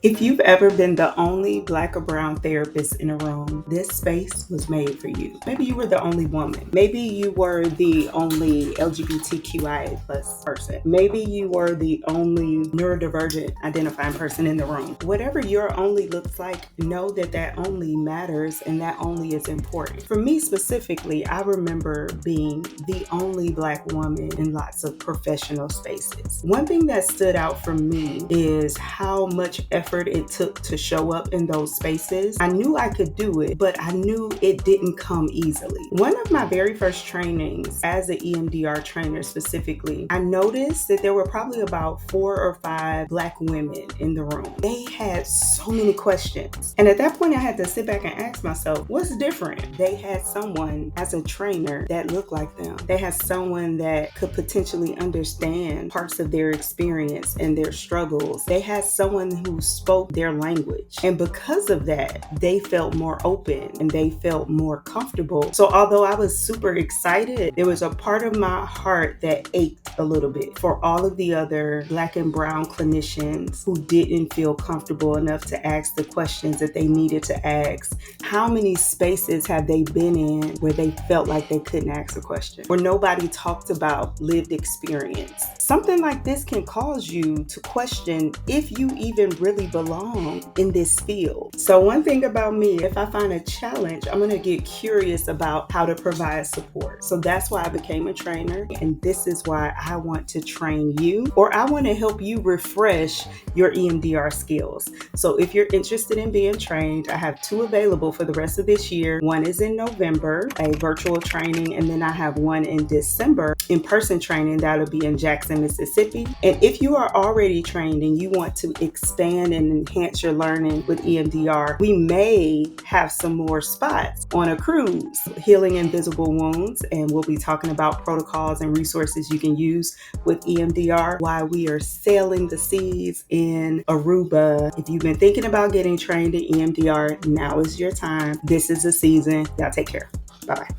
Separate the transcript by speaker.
Speaker 1: If you've ever been the only Black or brown therapist in a room, this space was made for you. Maybe you were the only woman. Maybe you were the only LGBTQIA plus person. Maybe you were the only neurodivergent identifying person in the room. Whatever your only looks like, know that that only matters and that only is important. For me specifically, I remember being the only Black woman in lots of professional spaces. One thing that stood out for me is how much effort it took to show up in those spaces. I knew I could do it, but I knew it didn't come easily. One of my very first trainings as an EMDR trainer specifically, I noticed that there were probably about 4 or 5 Black women in the room. They had so many questions. And at that point, I had to sit back and ask myself, what's different? They had someone as a trainer that looked like them. They had someone that could potentially understand parts of their experience and their struggles. They had someone who spoke their language. And because of that, they felt more open and they felt more comfortable. So although I was super excited, there was a part of my heart that ached a little bit for all of the other Black and brown clinicians who didn't feel comfortable enough to ask the questions that they needed to ask. How many spaces have they been in where they felt like they couldn't ask a question, where nobody talked about lived experience? Something like this can cause you to question if you even really belong in this field. So one thing about me, if I find a challenge, I'm going to get curious about how to provide support. So that's why I became a trainer. And this is why I want to train you, or I want to help you refresh your EMDR skills. So if you're interested in being trained, I have 2 available for the rest of this year. One is in November, a virtual training, and then I have one in December, in-person training that'll be in Jackson, Mississippi. And if you are already trained and you want to expand and enhance your learning with EMDR, we may have some more spots on a cruise, Healing Invisible Wounds, and we'll be talking about protocols and resources you can use with EMDR while we are sailing the seas in Aruba. If you've been thinking about getting trained in EMDR, now is your time. This is the season. Y'all take care. Bye-bye.